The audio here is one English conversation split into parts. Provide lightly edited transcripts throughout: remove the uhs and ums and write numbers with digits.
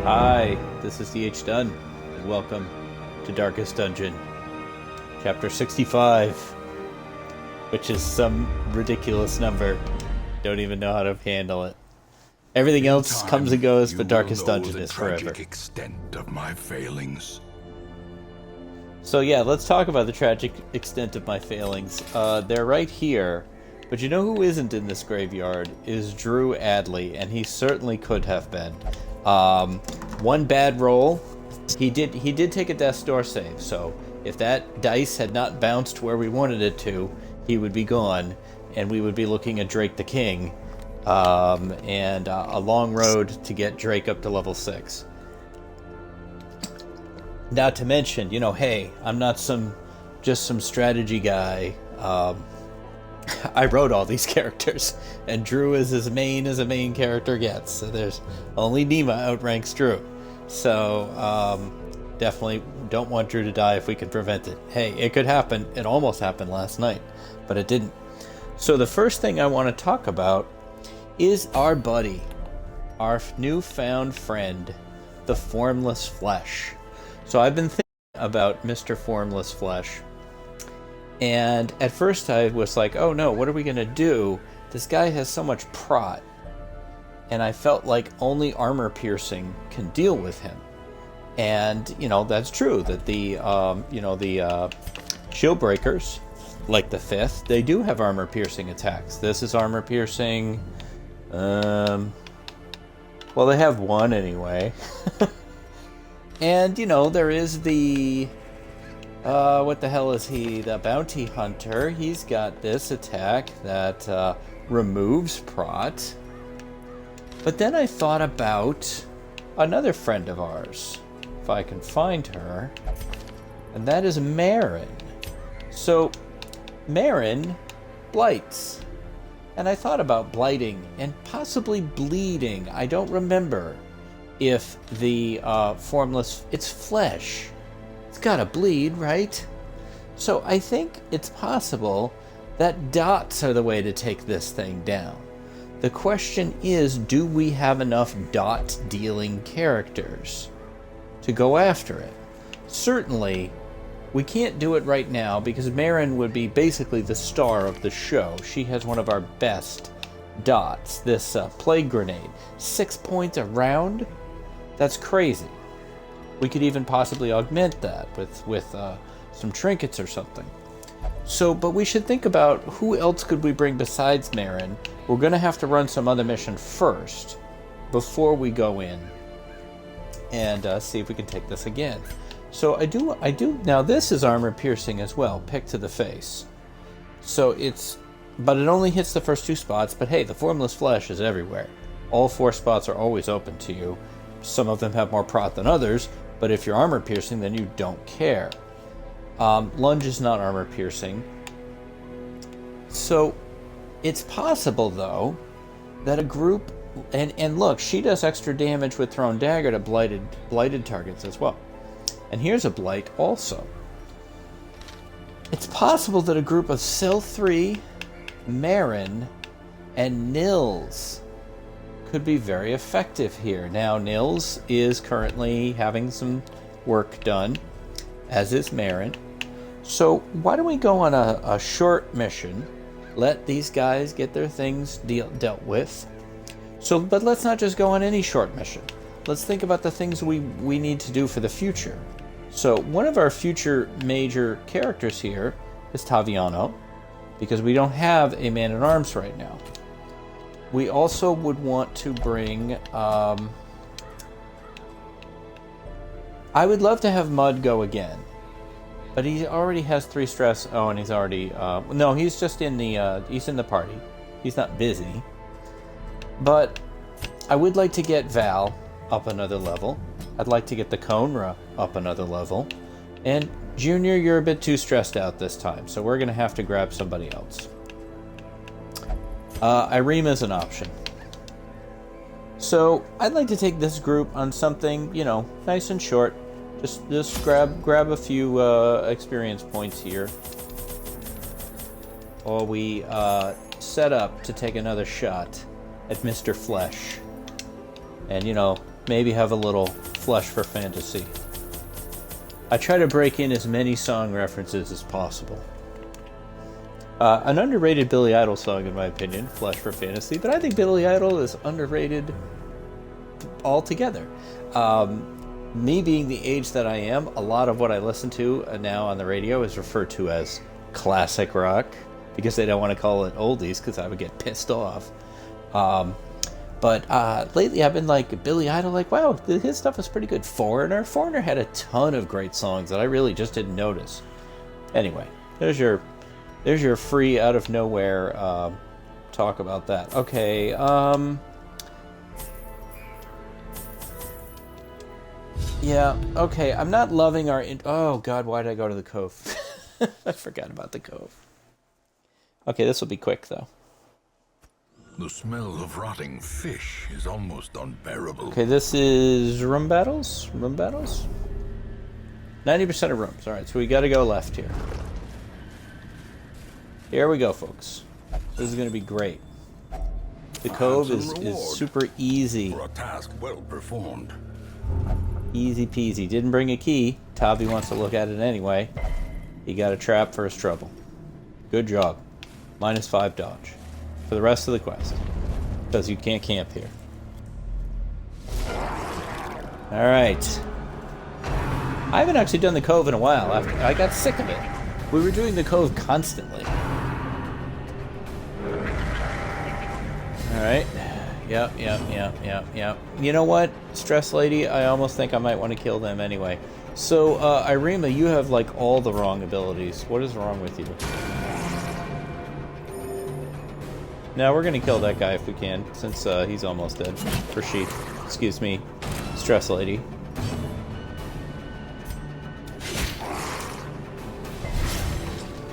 Hi, this is D.H. Dunn, and welcome to Darkest Dungeon, Chapter 65, which is some ridiculous number. Don't even know how to handle it. Everything else comes and goes, but Darkest Dungeon is forever. The tragic extent of my failings. So yeah, let's talk about the tragic extent of my failings. They're right here, but you know who isn't in this graveyard is Drew Adley, and he certainly could have been. One bad roll, he did take a death's door save, so if that dice had not bounced where we wanted it to, he would be gone, and we would be looking at Drake the King, and a long road to get Drake up to level 6. Not to mention, hey, I'm not just some strategy guy. I wrote all these characters, and Drew is as main as a main character gets. So there's only Nima outranks Drew. So definitely don't want Drew to die if we can prevent it. Hey, it could happen. It almost happened last night, but it didn't. So the first thing I want to talk about is our buddy, our newfound friend, the Formless Flesh. So I've been thinking about Mr. Formless Flesh, and at first I was like, oh no, what are we going to do? This guy has so much prot, and I felt like only armor piercing can deal with him. And, that's true, that the shield breakers, like the 5th, they do have armor piercing attacks. This is armor piercing, well, they have one anyway. And, there is the, what the hell is he? The bounty hunter. He's got this attack that removes prot. But then I thought about another friend of ours, if I can find her, and that is Marin. So, Marin blights. And I thought about blighting and possibly bleeding. I don't remember. If the formless, it's flesh. It's gotta bleed, right? So I think it's possible that dots are the way to take this thing down. The question is, do we have enough dot-dealing characters to go after it? Certainly, we can't do it right now because Marin would be basically the star of the show. She has one of our best dots, this plague grenade. 6 points a round? That's crazy. We could even possibly augment that with some trinkets or something. So, but we should think about who else could we bring besides Marin. We're going to have to run some other mission first before we go in and see if we can take this again. So I do. Now this is armor piercing as well, pick to the face. So but it only hits the first 2 spots. But hey, the Formless Flesh is everywhere. All 4 spots are always open to you. Some of them have more prot than others, but if you're armor piercing, then you don't care. Lunge is not armor piercing. So it's possible, though, that a group... And look, she does extra damage with Thrown Dagger to blighted targets as well. And here's a blight also. It's possible that a group of Sil 3, Marin, and Nils could be very effective here. Now, Nils is currently having some work done, as is Marin. So why don't we go on a short mission, let these guys get their things dealt with. But let's not just go on any short mission. Let's think about the things we need to do for the future. So one of our future major characters here is Taviano, because we don't have a man-at-arms right now. We also would want to bring... I would love to have Mud go again. But he already has 3 stress. Oh, and he's already... no, he's just in the... he's in the party. He's not busy. But I would like to get Val up another level. I'd like to get the Conra up another level. And Junior, you're a bit too stressed out this time. So we're going to have to grab somebody else. Irema is an option. So I'd like to take this group on something, nice and short. Just grab a few experience points here. While we set up to take another shot at Mr. Flesh. And, maybe have a little flesh for fantasy. I try to break in as many song references as possible. An underrated Billy Idol song, in my opinion, Flesh for Fantasy, but I think Billy Idol is underrated altogether. Me being the age that I am, a lot of what I listen to now on the radio is referred to as classic rock, because they don't want to call it oldies, because I would get pissed off. But lately I've been like, Billy Idol, like, wow, his stuff is pretty good. Foreigner had a ton of great songs that I really just didn't notice. Anyway, there's your free out of nowhere talk about that. Okay, yeah, okay, I'm not loving our... oh, God, why did I go to the Cove? I forgot about the Cove. Okay, this will be quick, though. The smell of rotting fish is almost unbearable. Okay, this is room battles? 90% of rooms. Alright, so we gotta go left here. Here we go, folks. This is gonna be great. The Cove is super easy. For a task well performed. Easy peasy. Didn't bring a key. Tavi wants to look at it anyway. He got a trap for his trouble. Good job. -5 dodge. For the rest of the quest. Because you can't camp here. Alright. I haven't actually done the Cove in a while. After I got sick of it. We were doing the Cove constantly. Alright. Yep. You know what, Stress Lady? I almost think I might want to kill them anyway. So, Irima, you have, like, all the wrong abilities. What is wrong with you? Now, we're gonna kill that guy if we can, since, he's almost dead. For sheep. Excuse me, Stress Lady.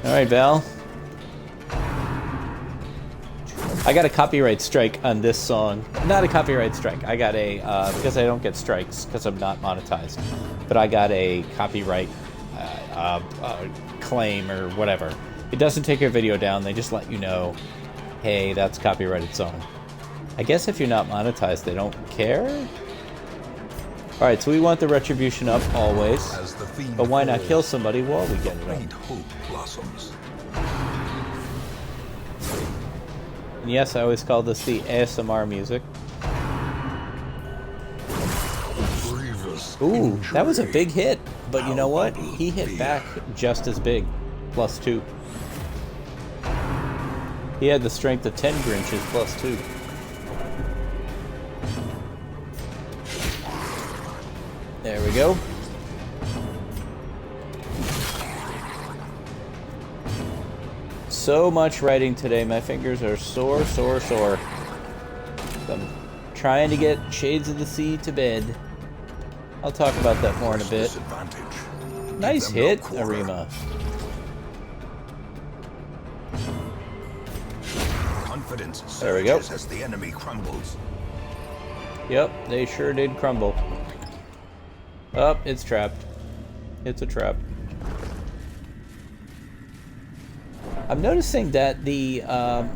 Alright, Val. I got a copyright strike on this song. Not a copyright strike. I got a, because I don't get strikes, because I'm not monetized. But I got a copyright claim or whatever. It doesn't take your video down. They just let you know, hey, that's a copyrighted song. I guess if you're not monetized, they don't care? Alright, so we want the retribution up always. But why not kill somebody while we get it up? Hope blossoms. And yes, I always call this the ASMR music. Ooh, that was a big hit. But you know what? He hit back just as big. +2. He had the strength of 10 Grinches +2. There we go. So much writing today. My fingers are sore. I'm trying to get Shades of the Sea to bed. I'll talk about that more in a bit. Nice hit, Arima. There we go. As the enemy crumbles. Yep, they sure did crumble. Oh, it's trapped. It's a trap. I'm noticing that the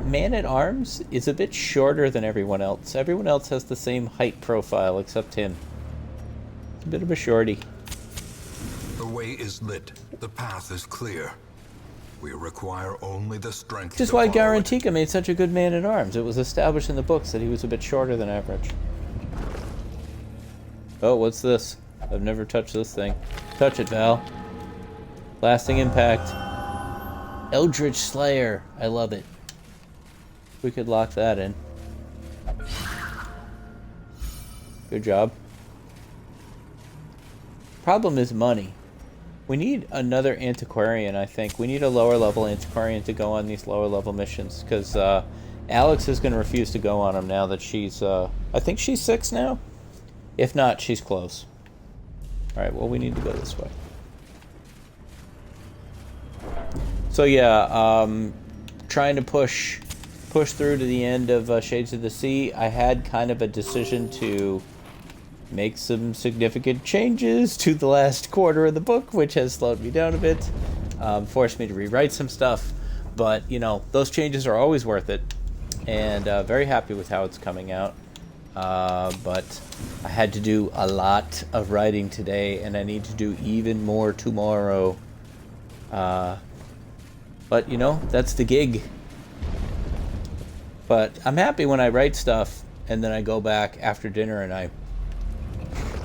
man-at-arms is a bit shorter than everyone else. Everyone else has the same height profile except him. It's a bit of a shorty. The way is lit. The path is clear. We require only the strength. Which is why Garantika made such a good man-at-arms. It was established in the books that he was a bit shorter than average. Oh, what's this? I've never touched this thing. Touch it, Val. Lasting impact. Eldritch Slayer. I love it. We could lock that in. Good job. Problem is money. We need another antiquarian, I think. We need a lower level antiquarian to go on these lower level missions. Because Alex is going to refuse to go on them now that she's... I think she's 6 now? If not, she's close. Alright, well, we need to go this way. So yeah, trying to push through to the end of Shades of the Sea. I had kind of a decision to make some significant changes to the last quarter of the book, which has slowed me down a bit, forced me to rewrite some stuff. But, you know, those changes are always worth it, and very happy with how it's coming out. but I had to do a lot of writing today, and I need to do even more tomorrow. But, you know, that's the gig. But I'm happy when I write stuff, and then I go back after dinner and I,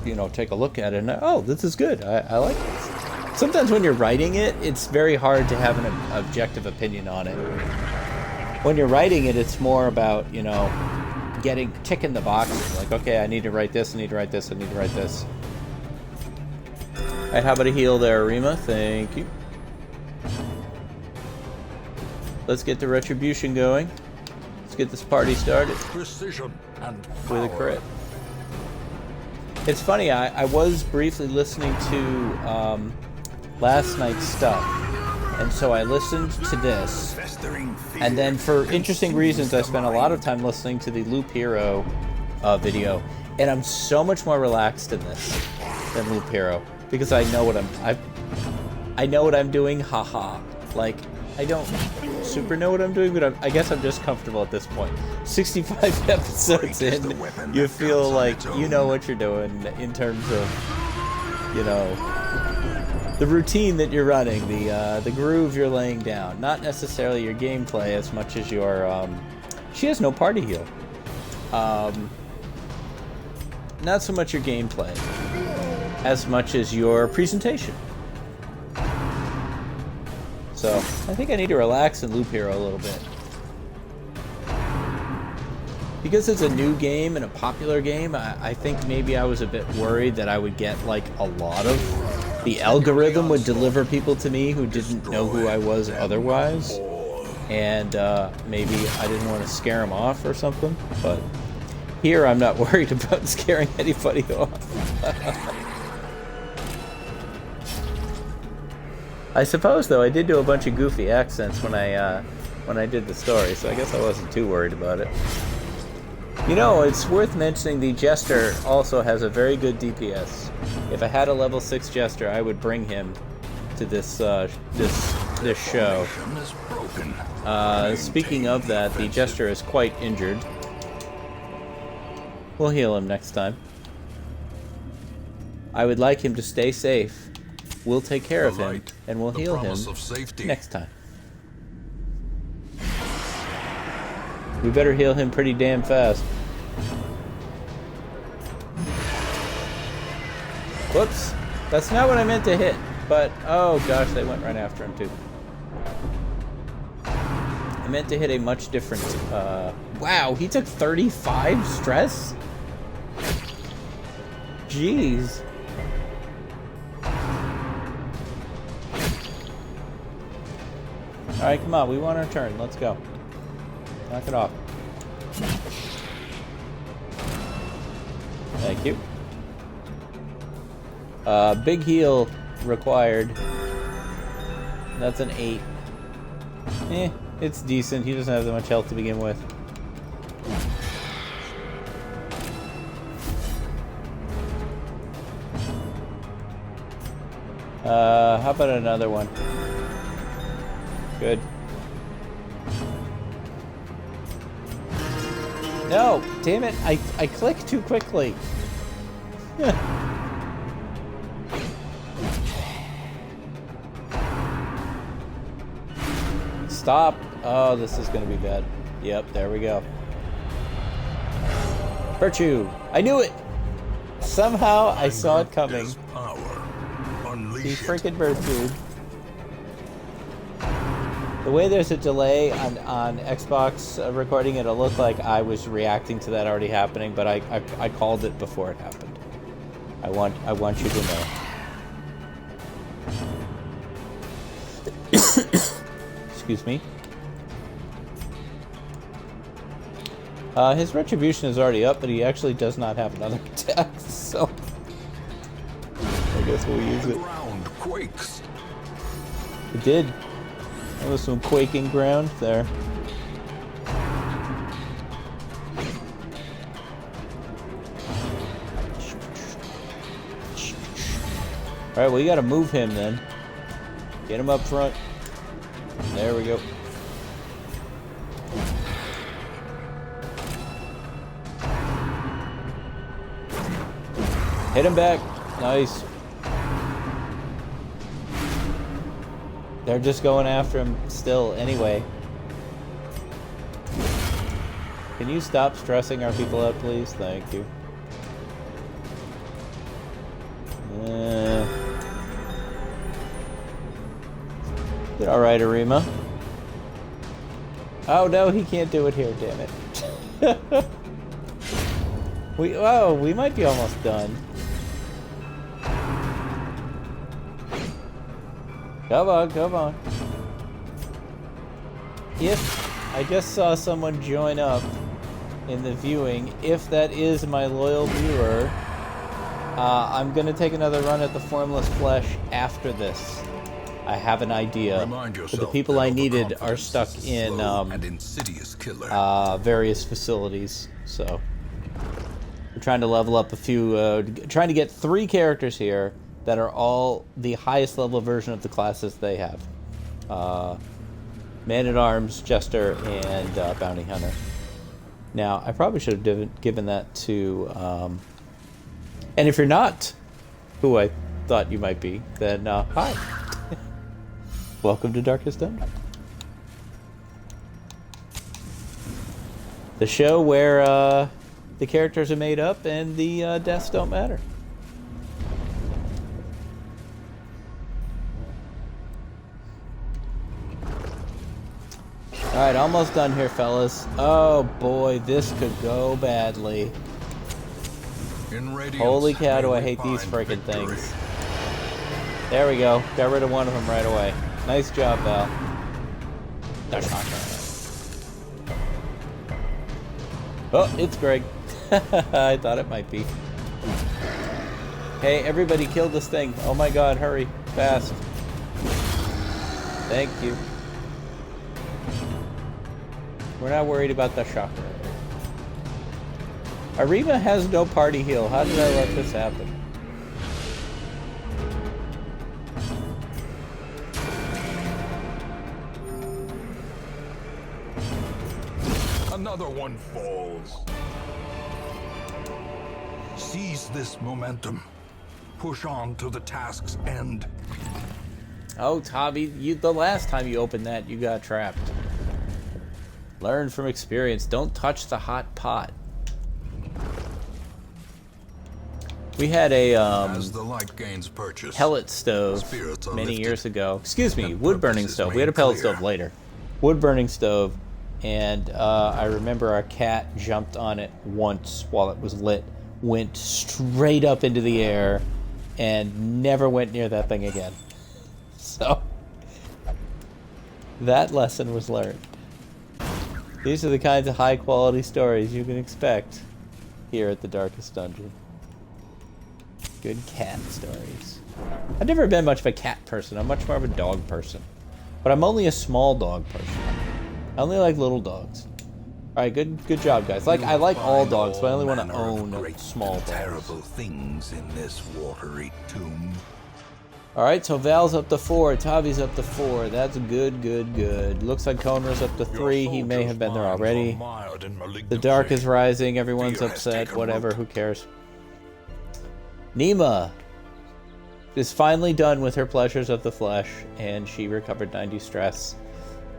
you know, take a look at it, and oh, this is good. I like this. Sometimes when you're writing it, it's very hard to have an objective opinion on it. When you're writing it, it's more about, you know, ticking the boxes. Like, okay, I need to write this, I need to write this, I need to write this. Alright, how about a heal there, Rima? Thank you. Let's get the retribution going. Let's get this party started. Precision and with a crit. It's funny, I was briefly listening to last night's stuff, and so I listened to this, and then for interesting reasons I spent a lot of time listening to the Loop Hero video, and I'm so much more relaxed in this than Loop Hero, because I know what I know what I'm doing, haha. Like, I don't super know what I'm doing, but I guess I'm just comfortable at this point. 65 episodes in, you feel like you know what you're doing in terms of, you know, the routine that you're running, the groove you're laying down. Not necessarily your gameplay as much as your, she has no party heal. Not so much your gameplay, as much as your presentation. So, I think I need to relax and Loop Hero a little bit. Because it's a new game and a popular game, I think maybe I was a bit worried that I would get, like, a lot of... The algorithm would deliver people to me who didn't know who I was otherwise. And maybe I didn't want to scare them off or something. But here I'm not worried about scaring anybody off. I suppose, though, I did do a bunch of goofy accents when I did the story, so I guess I wasn't too worried about it. You know, it's worth mentioning the Jester also has a very good DPS. If I had a level 6 Jester, I would bring him to this show. Speaking of that, the Jester is quite injured. We'll heal him next time. I would like him to stay safe. We'll take care of him, and we'll heal him next time. We better heal him pretty damn fast. Whoops. That's not what I meant to hit. But, oh gosh, they went right after him too. I meant to hit a much different, wow, he took 35 stress? Jeez. Alright, come on, we want our turn. Let's go. Knock it off. Thank you. Big heal required. That's an 8. It's decent. He doesn't have that much health to begin with. How about another one? Good. No! Damn it! I clicked too quickly. Stop! Oh, this is gonna be bad. Yep, there we go. Virtue! I knew it! Somehow I saw it coming. The freaking Virtue. The way there's a delay on Xbox recording, it'll look like I was reacting to that already happening, but I called it before it happened. I want you to know. Excuse me. His retribution is already up, but he actually does not have another attack, so I guess we'll use it. It did. There was some quaking ground there. Alright, well, you gotta move him then. Get him up front. There we go. Hit him back. Nice. They're just going after him still anyway. Can you stop stressing our people out, please? Thank you. Did alright, Arima. Oh no, he can't do it here, damn it. we might be almost done. Come on, come on. If I just saw someone join up in the viewing, if that is my loyal viewer, I'm gonna take another run at the Formless Flesh after this. I have an idea, but the people I needed are stuck in various facilities, so we're trying to level up a few, trying to get 3 characters here that are all the highest level version of the classes they have. Man-at-Arms, Jester, and Bounty Hunter. Now, I probably should have given that to... and if you're not who I thought you might be, then hi. Welcome to Darkest Dungeon. The show where the characters are made up and the deaths don't matter. Alright, almost done here, fellas. Oh boy, this could go badly. Holy cow, do I hate these freaking things. There we go. Got rid of one of them right away. Nice job, Val. Oh, it's Greg. I thought it might be. Hey, everybody kill this thing. Oh my god, hurry. Fast. Thank you. We're not worried about the shocker. Arima has no party heal. How did I let this happen? Another one falls. Seize this momentum. Push on to the task's end. Oh, Tommy, the last time you opened that, you got trapped. Learn from experience. Don't touch the hot pot. We had a As the light gains purchase, pellet stove many years ago. Excuse me, wood burning stove. We had a pellet stove later. Wood burning stove, and I remember our cat jumped on it once while it was lit, went straight up into the air, and never went near that thing again. So that lesson was learned. These are the kinds of high quality stories you can expect here at the Darkest Dungeon. Good cat stories. I've never been much of a cat person. I'm much more of a dog person. But I'm only a small dog person. I only like little dogs. Alright, good job, guys. I like all dogs, but I only want to own small dogs. Terrible things in this watery tomb. Alright, so Val's up to 4, Tavi's up to 4. That's good. Looks like Konra's up to 3. He may have been there already. The dark is rising. Everyone's upset. Whatever, who cares? Nima is finally done with her pleasures of the flesh, and she recovered 90 stress.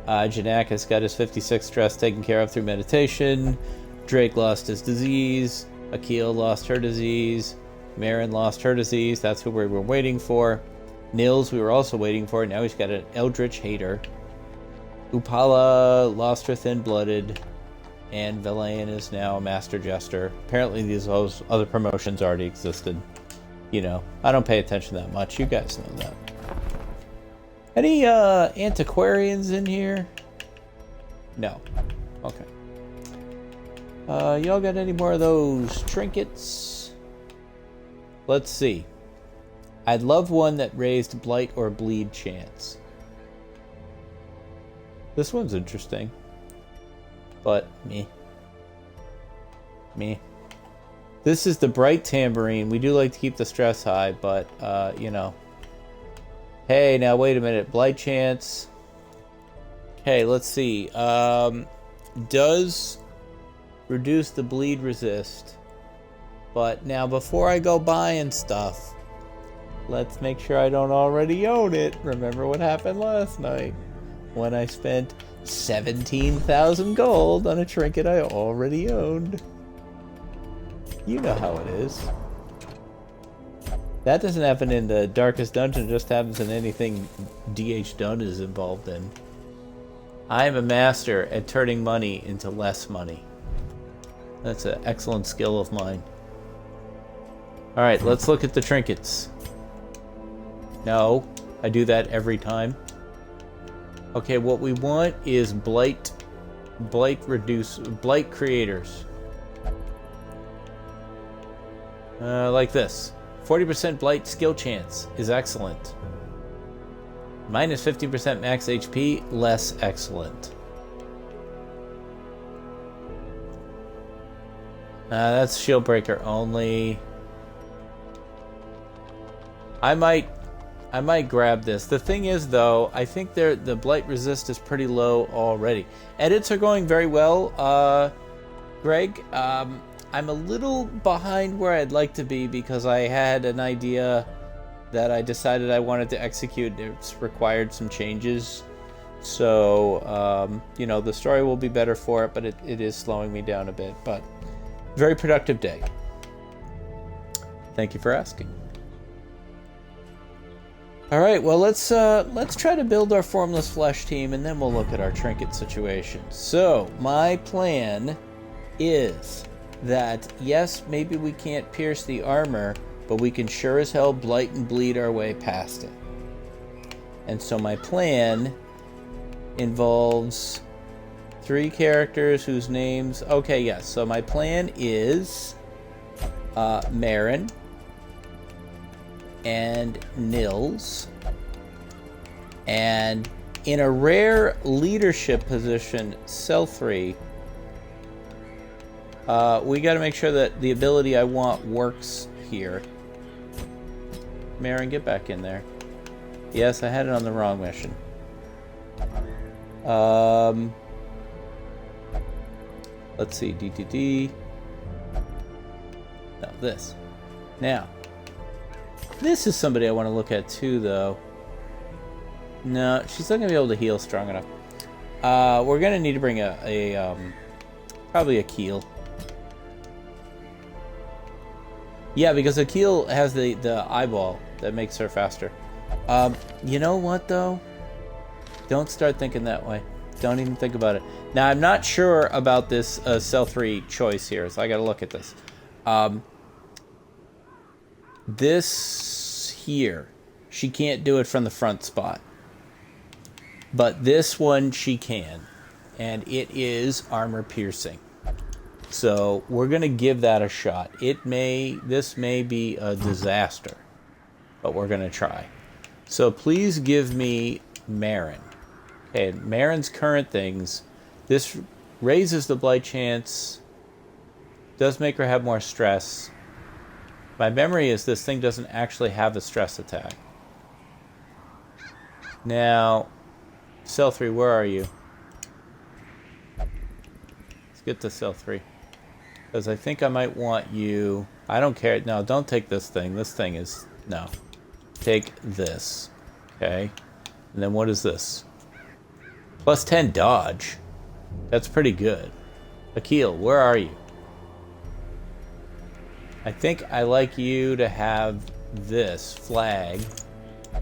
Janak has got his 56 stress taken care of through meditation. Drake lost his disease. Akil lost her disease. Marin lost her disease. That's who we were waiting for. Nils, we were also waiting for. Now he's got an Eldritch Hater. Upala lost her Thin-Blooded. And Villain is now a Master Jester. Apparently those other promotions already existed. You know, I don't pay attention that much. You guys know that. Any antiquarians in here? No. Okay. Y'all got any more of those trinkets? Let's see. I'd love one that raised blight or bleed chance. This one's interesting. But me. This is the bright tambourine. We do like to keep the stress high, but you know. Hey, now wait a minute. Blight chance. Okay, let's see. Does reduce the bleed resist. But now before I go buying stuff, let's make sure I don't already own it. Remember what happened last night when I spent 17,000 gold on a trinket I already owned. You know how it is. That doesn't happen in the Darkest Dungeon, it just happens in anything D.H. Dunn is involved in. I am a master at turning money into less money. That's an excellent skill of mine. Alright, let's look at the trinkets. No, I do that every time. Okay, what we want is blight creators. Like this. 40% blight skill chance is excellent. Minus 50% max HP, less excellent. That's shield breaker only. I might grab this. The thing is, though, I think the blight resist is pretty low already. Edits are going very well, Greg. I'm a little behind where I'd like to be because I had an idea that I decided I wanted to execute. It's required some changes. So, you know, the story will be better for it, but it is slowing me down a bit. But very productive day. Thank you for asking. All right, well, let's try to build our Formless Flesh team, and then we'll look at our trinket situation. So, my plan is that, yes, maybe we can't pierce the armor, but we can sure as hell blight and bleed our way past it. And so my plan involves 3 characters whose names... Okay, yes, so my plan is Marin and Nils, and in a rare leadership position, Selfree. We got to make sure that the ability I want works here. Marin, get back in there. Yes, I had it on the wrong mission. Let's see, DTD. No, this. Now, this is somebody I want to look at too, though. No, she's not going to be able to heal strong enough. We're going to need to bring probably a Keel. Yeah, because a Keel has the eyeball that makes her faster. You know what, though? Don't start thinking that way. Don't even think about it. Now, I'm not sure about this Cell 3 choice here, so I got to look at this. This here, she can't do it from the front spot. But this one, she can. And it is armor piercing. So we're going to give that a shot. This may be a disaster, but we're going to try. So please give me Marin. Okay, Marin's current things. This raises the blight chance. Does make her have more stress. My memory is this thing doesn't actually have a stress attack. Now, Cell 3, where are you? Let's get to Cell 3. Because I think I might want you... I don't care. No, don't take this thing. This thing is... No. Take this. Okay. And then what is this? Plus 10 dodge. That's pretty good. Akil, where are you? I think I like you to have this flag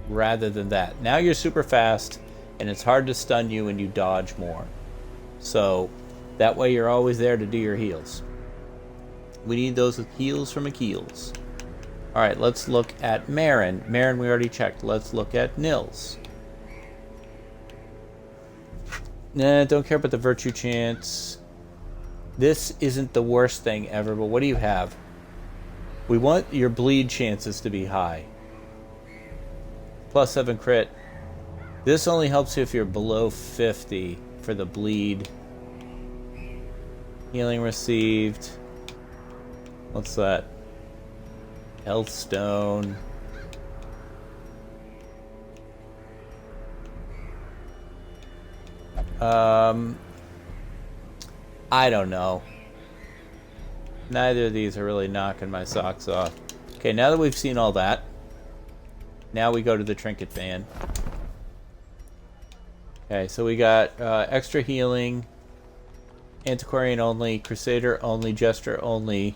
rather than that. Now you're super fast, and it's hard to stun you and you dodge more. So that way you're always there to do your heals. We need those heals from Achilles. Alright, let's look at Marin. Marin we already checked. Let's look at Nils. Nah, don't care about the virtue chance. This isn't the worst thing ever, but what do you have? We want your bleed chances to be high. Plus 7 crit. This only helps you if you're below 50 for the bleed. Healing received. What's that? Health stone. I don't know. Neither of these are really knocking my socks off. Okay, now that we've seen all that, now we go to the trinket van. Okay, so we got extra healing, antiquarian only, crusader only, jester only,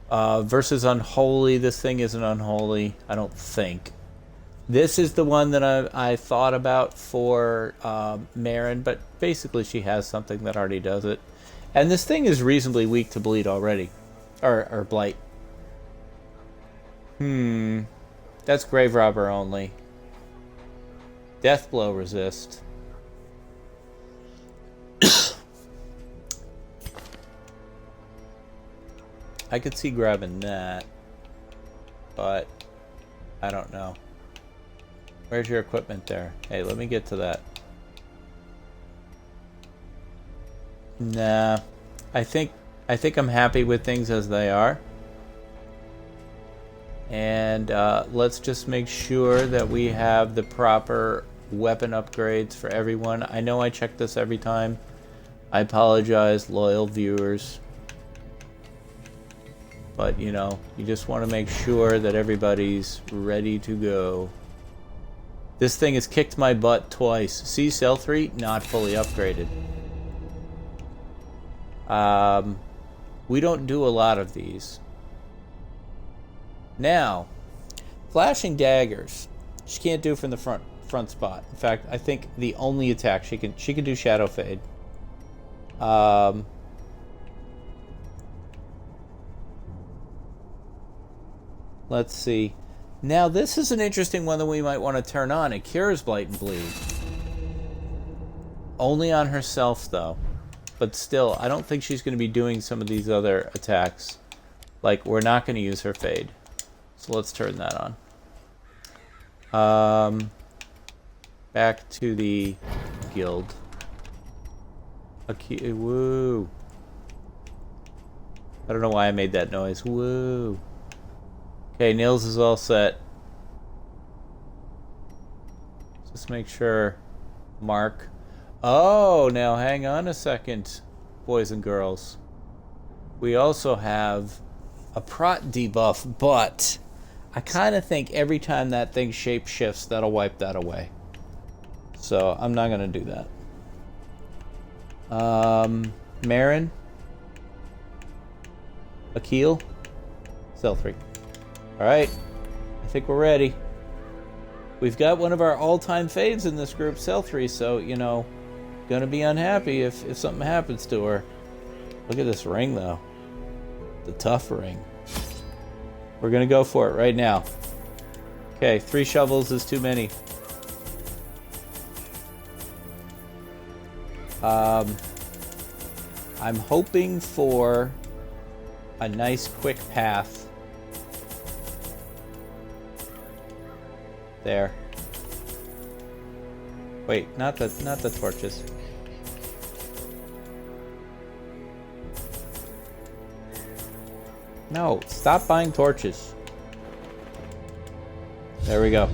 versus unholy. This thing isn't unholy, I don't think. This is the one that I thought about for Marin, but basically she has something that already does it. And this thing is reasonably weak to bleed already. Or blight. That's grave robber only. Death blow resist. I could see grabbing that, but I don't know. Where's your equipment there? Hey, let me get to that. Nah, I think I'm happy with things as they are. And let's just make sure that we have the proper weapon upgrades for everyone. I know I check this every time. I apologize, loyal viewers. But, you know, you just want to make sure that everybody's ready to go. This thing has kicked my butt twice. See, cell 3, not fully upgraded. We don't do a lot of these. Now, flashing daggers, she can't do from the front spot. In fact, I think the only attack she can do shadow fade. Let's see. Now, this is an interesting one that we might want to turn on. It cures blight and bleed. Only on herself, though. But still, I don't think she's going to be doing some of these other attacks. Like, we're not going to use her fade. So let's turn that on. Back to the guild. Okay, woo. I don't know why I made that noise. Woo. Okay, Nils is all set. Just make sure. Mark. Oh, now hang on a second, boys and girls. We also have a prot debuff, but I kind of think every time that thing shape shifts, that'll wipe that away. So I'm not going to do that. Marin. Akil. Cell 3. Alright, I think we're ready. We've got one of our all-time faves in this group, Cell 3, so, you know, gonna be unhappy if something happens to her. Look at this ring, though. The tough ring. We're gonna go for it right now. Okay, 3 shovels is too many. I'm hoping for a nice quick path. There. Wait, not the torches. No, stop buying torches. There we go.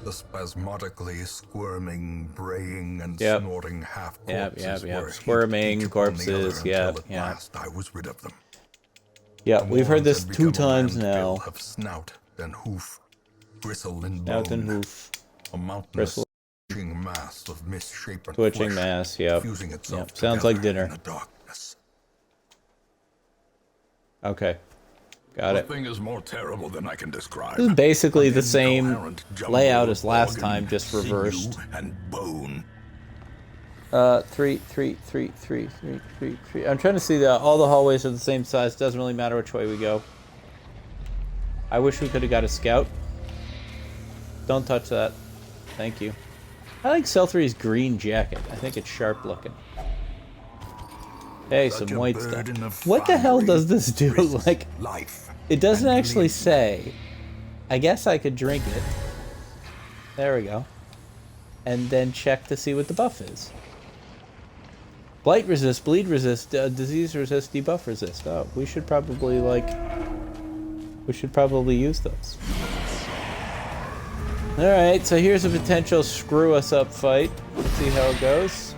The spasmodically squirming, braying, and snorting half corpses were squirming corpses. Last I was rid of them. Yeah, we've heard this 2 times now. Of snout and hoof, bristle and snout bone, and hoof, a mountainous twitching mass of misshapen twitching flesh, mass. Yep. fusing itself Sounds like dinner. in the darkness. Okay. Got it. The thing is more terrible than I can describe. This is basically the same layout as last time, just reversed. And bone. 3. I'm trying to see that all the hallways are the same size. Doesn't really matter which way we go. I wish we could have got a scout. Don't touch that. Thank you. I like Cell 3's green jacket. I think it's sharp looking. Hey, some white stuff. What the hell does this do? Like, it doesn't actually say. I guess I could drink it. There we go. And then check to see what the buff is. Blight resist, bleed resist, disease resist, debuff resist. Oh, we should probably, like... We should probably use those. Alright, so here's a potential screw us up fight. Let's see how it goes.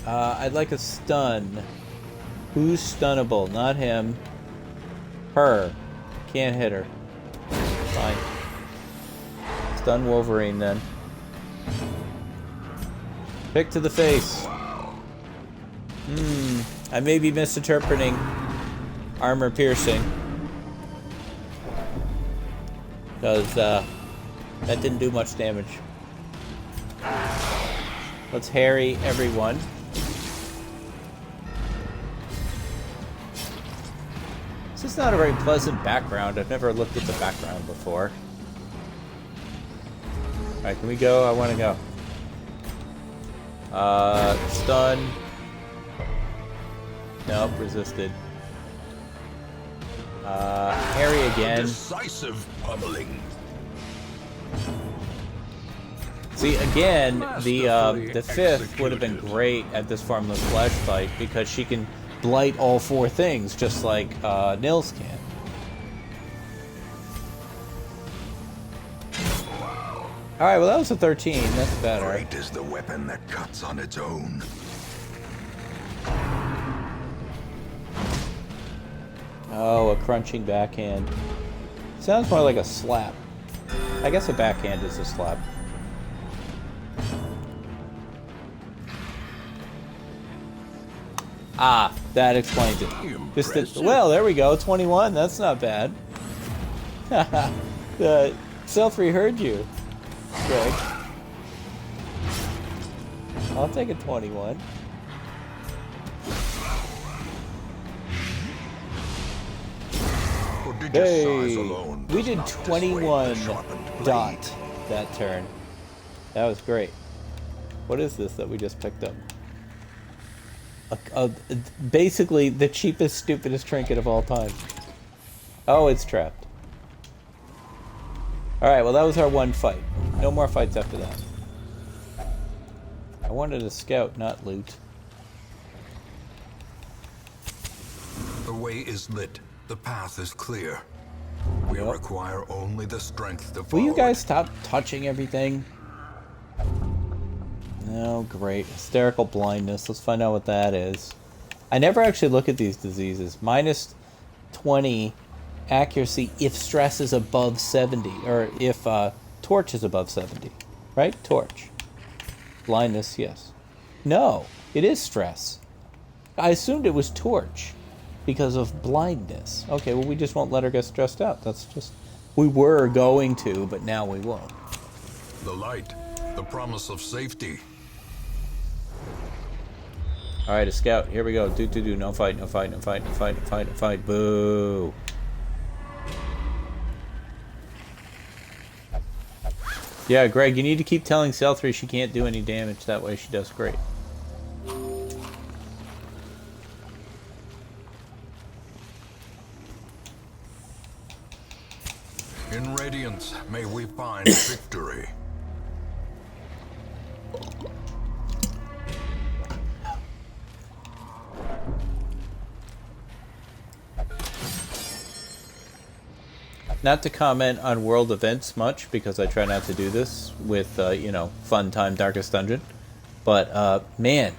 I'd like a stun. Who's stunnable? Not him. Her. Can't hit her. Fine. Stun Wolverine then. Pick to the face. I may be misinterpreting armor piercing. Because that didn't do much damage. Let's harry everyone. This is not a very pleasant background. I've never looked at the background before. Alright, can we go? I want to go. Stun. Nope, resisted. Harry again. Decisive pummeling. See, again, the fifth would have been great at this Formless Flash fight because she can blight all four things just like Nils can. Alright, well that was a 13. That's better. Great is the weapon that cuts on its own. Oh, a crunching backhand. Sounds more like a slap. I guess a backhand is a slap. Ah, that explains it. Well, there we go. 21. That's not bad. Selfree heard you, Greg. I'll take a 21. Hey, we did 21 dot that turn. That was great. What is this that we just picked up? Basically the cheapest, stupidest trinket of all time. Oh, it's trapped. Alright, well that was our one fight. No more fights after that. I wanted to scout, not loot. The way is lit. The path is clear. We require only the strength to follow. Will you guys stop touching everything? No, great. Hysterical blindness. Let's find out what that is. I never actually look at these diseases. Minus 20 accuracy if stress is above 70. Or if torch is above 70. Right? Torch. Blindness, yes. No, it is stress. I assumed it was torch because of blindness. Okay, well we just won't let her get stressed out. That's just... We were going to, but now we won't. The light. The promise of safety. Alright, a scout. Here we go. Do. No fight, no fight, no fight, no fight, no fight, no fight. Boo. Yeah, Greg, you need to keep telling Selfree she can't do any damage. That way she does great. In Radiance, may we find victory. Not to comment on world events much, because I try not to do this with, you know, Fun Time Darkest Dungeon. But, man,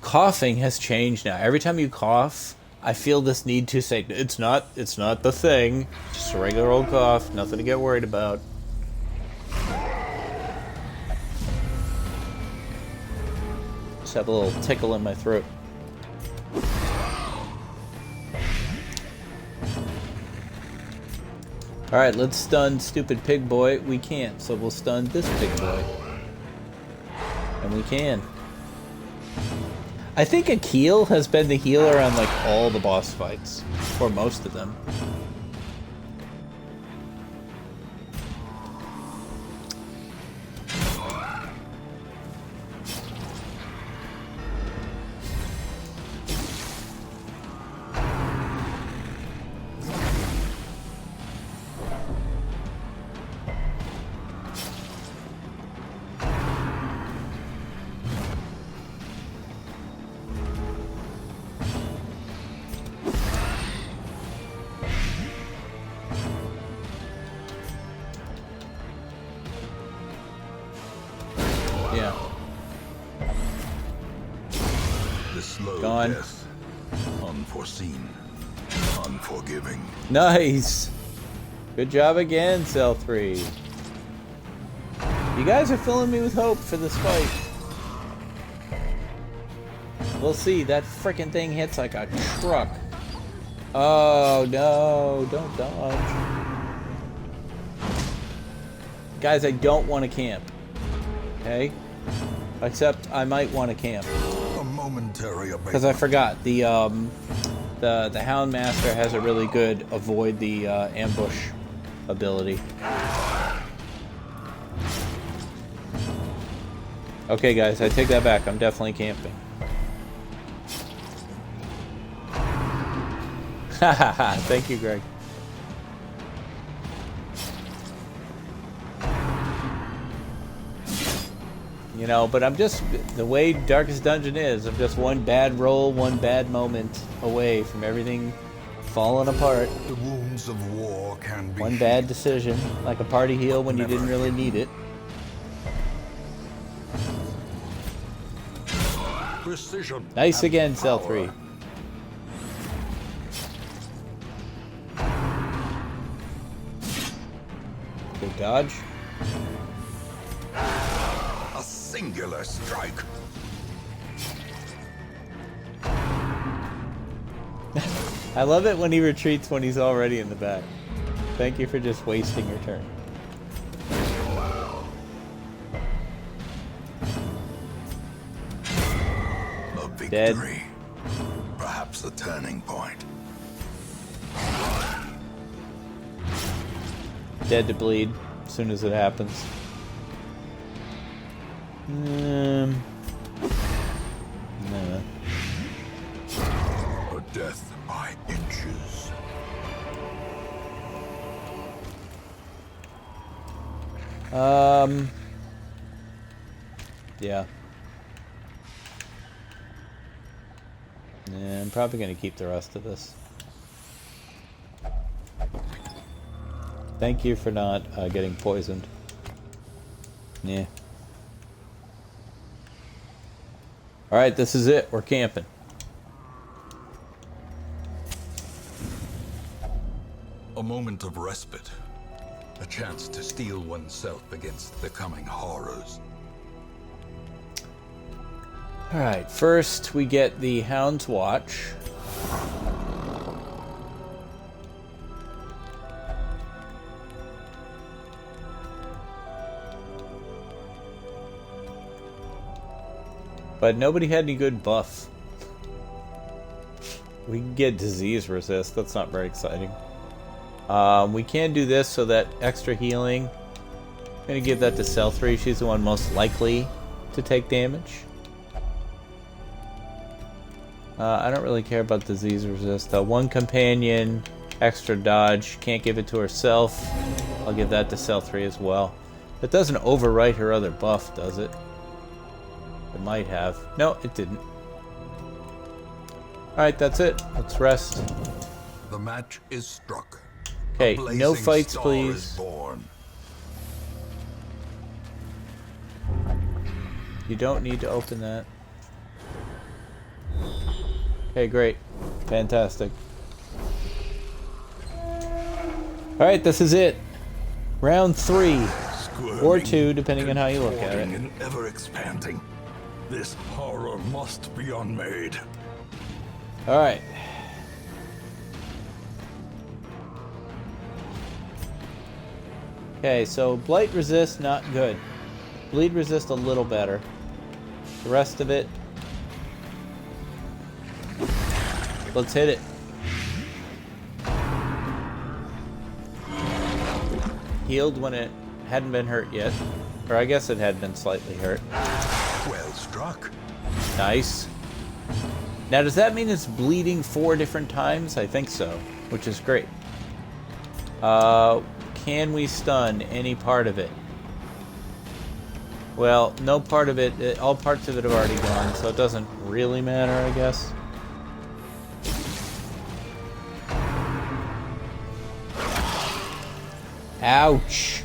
coughing has changed now. Every time you cough, I feel this need to say, it's not the thing. Just a regular old cough, nothing to get worried about. Just have a little tickle in my throat. Alright, let's stun stupid pig boy. We can't, so we'll stun this pig boy. And we can. I think Akil has been the healer on like all the boss fights. Or most of them. on. Death, unforeseen, unforgiving. Nice. Good job again, Cell 3. You guys are filling me with hope for this fight. We'll see. That frickin' thing hits like a truck. Oh, no. Don't dodge. Guys, I don't want to camp. Okay? Except I might want to camp. A momentary Because I forgot. The Hound Master has a really good avoid the ambush ability. Okay, guys, I take that back. I'm definitely camping. Hahaha, thank you, Greg. You know, but I'm just, the way Darkest Dungeon is, I'm just one bad roll, one bad moment away from everything falling apart. The wounds of war can be One bad decision, like a party heal when you didn't really need it. precision. Nice again, Cell 3. Good dodge. A singular strike. I love it when he retreats when he's already in the back. Thank you for just wasting your turn. A victory. Dead. Perhaps a turning point. Dead to bleed as soon as it happens. No. A death by inches. Yeah. Yeah, I'm probably going to keep the rest of this. Thank you for not getting poisoned. Yeah. Alright, this is it. We're camping. A moment of respite. A chance to steel oneself against the coming horrors. Alright, first we get the Hound's Watch. But nobody had any good buff. We can get disease resist. That's not very exciting. We can do this so that extra healing. I'm going to give that to Cell 3. She's the one most likely to take damage. I don't really care about disease resist. One companion, extra dodge. Can't give it to herself. I'll give that to Cell 3 as well. It doesn't overwrite her other buff, does it? It might have. No, it didn't. Alright, that's it. Let's rest. The match is struck. Okay, A blazing no fights, star please. is born. You don't need to open that. Okay, great. Fantastic. Alright, this is it. Round 3. Or 2, depending on how you look at it. And ever expanding. This horror must be unmade. Alright. Okay, so blight resist, not good. Bleed resist a little better. The rest of it, let's hit it. Healed when it hadn't been hurt yet. Or I guess it had been slightly hurt. Well struck. Nice. Now does that mean it's bleeding 4 different times? I think so, which is great. Can we stun any part of it? Well, no part of it, all parts of it have already gone, so it doesn't really matter, I guess. Ouch!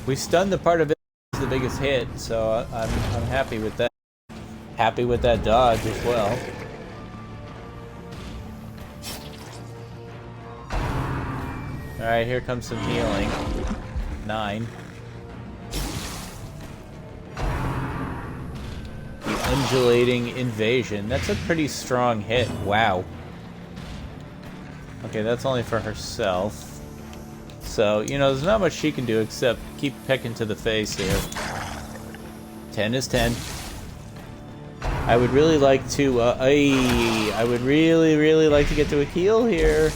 We stunned the part of it was the biggest hit, so I'm happy with that. Happy with that dodge as well. Alright, here comes some healing. 9. The undulating invasion. That's a pretty strong hit. Wow. Okay, that's only for herself. So, you know, there's not much she can do except keep pecking to the face here. 10 is 10. I would really like to, I would really like to get to a heal here.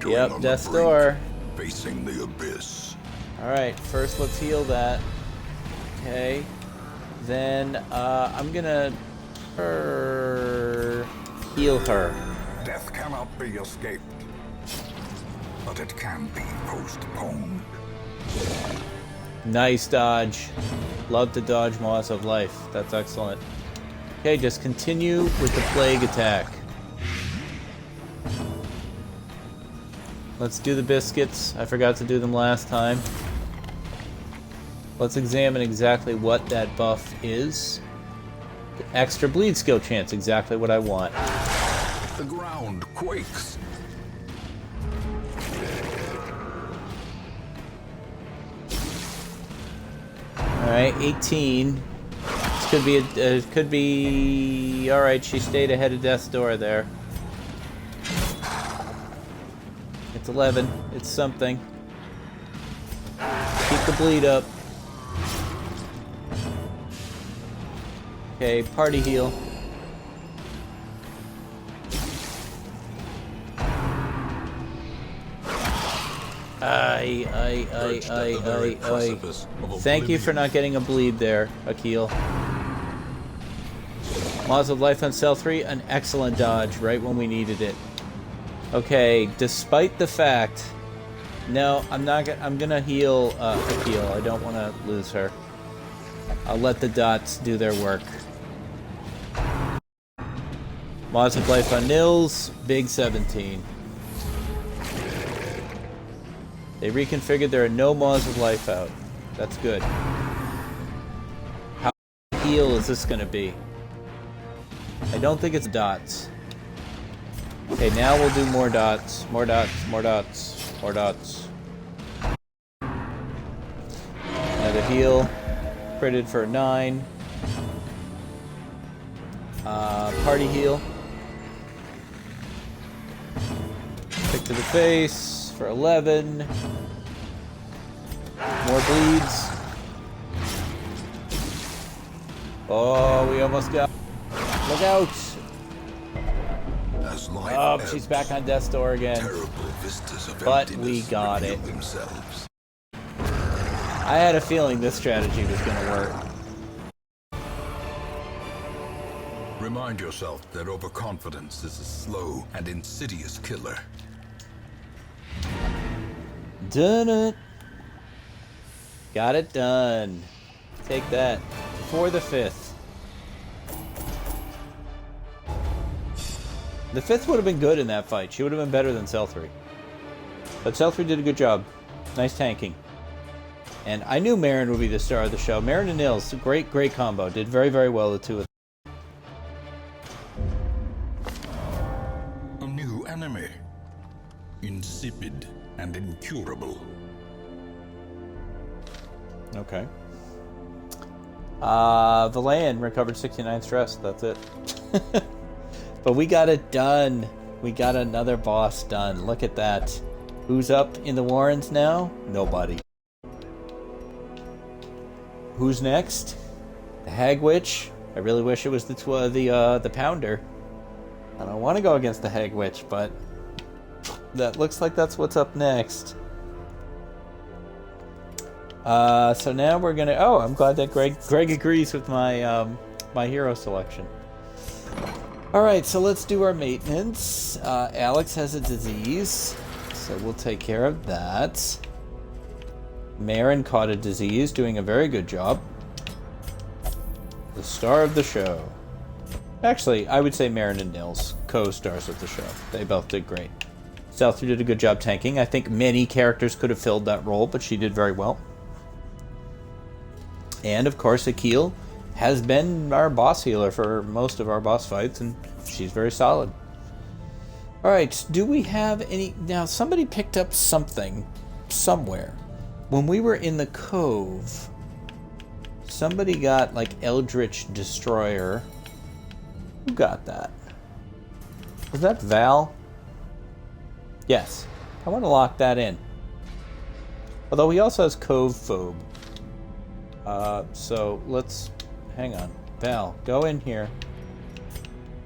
Yep, death's door. Facing the abyss. Alright, first let's heal that. Okay. Then, I'm gonna... heal her. Death cannot be escaped. But it can be postponed. Nice dodge. Love to dodge Maws of Life. That's excellent. Okay, just continue with the plague attack. Let's do the biscuits. I forgot to do them last time. Let's examine exactly what that buff is. The extra bleed skill chance, exactly what I want. The ground quakes. Alright, 18. This could be it could be... Alright, she stayed ahead of death's door there. It's 11. It's something. Keep the bleed up. Okay, party heal. Aye. Thank you for not getting a bleed there, Akil. Maws of Life on cell 3, an excellent dodge right when we needed it. Okay, despite the fact... No, I'm gonna heal Akil. I don't want to lose her. I'll let the dots do their work. Maws of Life on Nils, big 17. They reconfigured, there are no Maws of Life out. That's good. How heal is this gonna be? I don't think it's dots. Okay, now we'll do more dots. More dots. Another heal. Critted for 9. Party heal. Pick to the face for 11. More bleeds. Oh, we almost got... Look out! Oh, she's back on death's door again. But we got it. I had a feeling this strategy was going to work. Remind yourself that overconfidence is a slow and insidious killer. Done it. Got it done. Take that. For the 5th. The 5th would have been good in that fight. She would have been better than Cell 3. But Cell 3 did a good job. Nice tanking. And I knew Marin would be the star of the show. Marin and Nils, great combo. Did very, very well, the two of them. A new enemy. Insipid and incurable. Okay. Valayan recovered 69 stress. That's it. But we got it done. We got another boss done. Look at that. Who's up in the Warrens now? Nobody. Who's next? The Hag Witch. I really wish it was the Pounder. I don't want to go against the Hag Witch, but that looks like that's what's up next. So now we're gonna... Oh, I'm glad that Greg agrees with my my hero selection. Alright, so let's do our maintenance. Alex has a disease, so we'll take care of that. Marin caught a disease, doing a very good job. The star of the show. Actually, I would say Marin and Nils, co-stars of the show. They both did great. Seltzer did a good job tanking. I think many characters could have filled that role, but she did very well. And of course, Akil has been our boss healer for most of our boss fights, and she's very solid. Alright, do we have any... Now, somebody picked up something somewhere. When we were in the cove, somebody got, like, Eldritch Destroyer. Who got that? Was that Val? Yes. I want to lock that in. Although he also has Cove Phobe. So let's... Hang on. Val, go in here.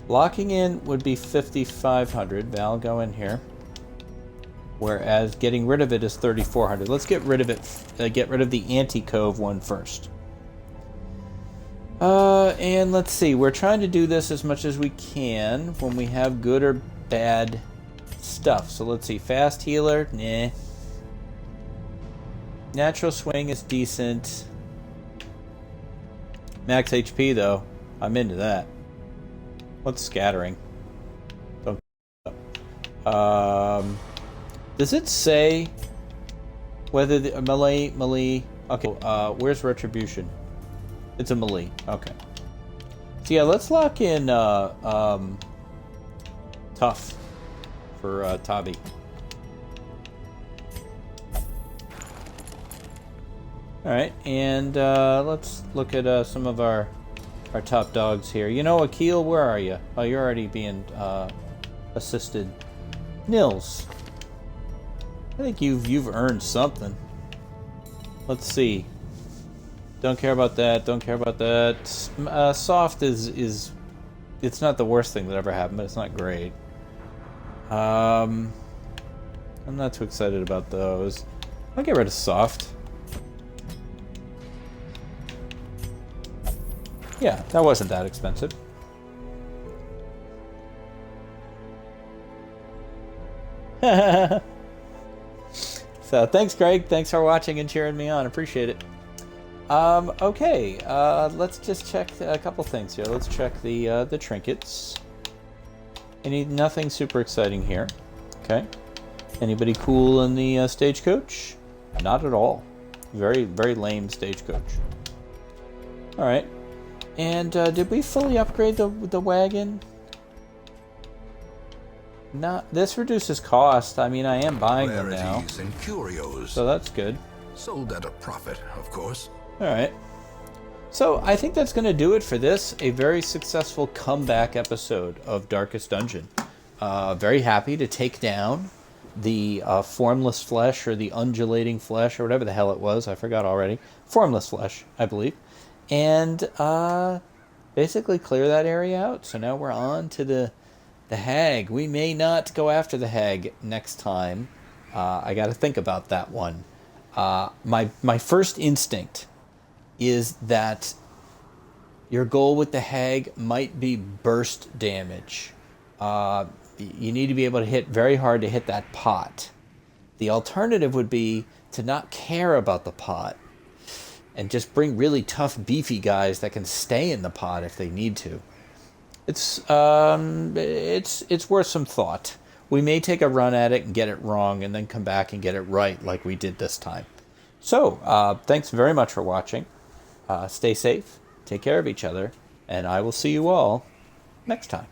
Locking in would be 5,500. Val, go in here. Whereas getting rid of it is 3,400. Let's get rid of it. Get rid of the anti-cove one first. And let's see. We're trying to do this as much as we can when we have good or bad stuff. So let's see. Fast healer? Nah. Natural swing is decent. Max HP, though. I'm into that. What's scattering? Don't. Does it say whether the melee? Okay. Where's retribution? It's a melee. Okay. So yeah, let's lock in tough for Tabi. All right, and let's look at some of our top dogs here. You know, Akil, where are you? Oh, you're already being assisted. Nils, I think you've earned something. Let's see. Don't care about that. Don't care about that. Soft is it's not the worst thing that ever happened, but it's not great. I'm not too excited about those. I'll get rid of soft. Yeah, that wasn't that expensive. So thanks, Greg. Thanks for watching and cheering me on. Appreciate it. Okay, let's just check a couple things here. Let's check the trinkets. Nothing super exciting here. Okay. Anybody cool in the stagecoach? Not at all. Very, very lame stagecoach. All right. And did we fully upgrade the wagon? Not. This reduces cost. I mean, I am buying them now. And curios. So that's good. Sold at a profit, of course. All right. So I think that's going to do it for this. A very successful comeback episode of Darkest Dungeon. Very happy to take down the formless flesh or the undulating flesh or whatever the hell it was. I forgot already. Formless flesh, I believe. And basically clear that area out. So now we're on to the hag. We may not go after the hag next time. I got to think about that one. My first instinct is that your goal with the hag might be burst damage. You need to be able to hit very hard to hit that pot. The alternative would be to not care about the pot and just bring really tough, beefy guys that can stay in the pot if they need to. It's worth some thought. We may take a run at it and get it wrong and then come back and get it right like we did this time. So, thanks very much for watching. Stay safe, take care of each other, and I will see you all next time.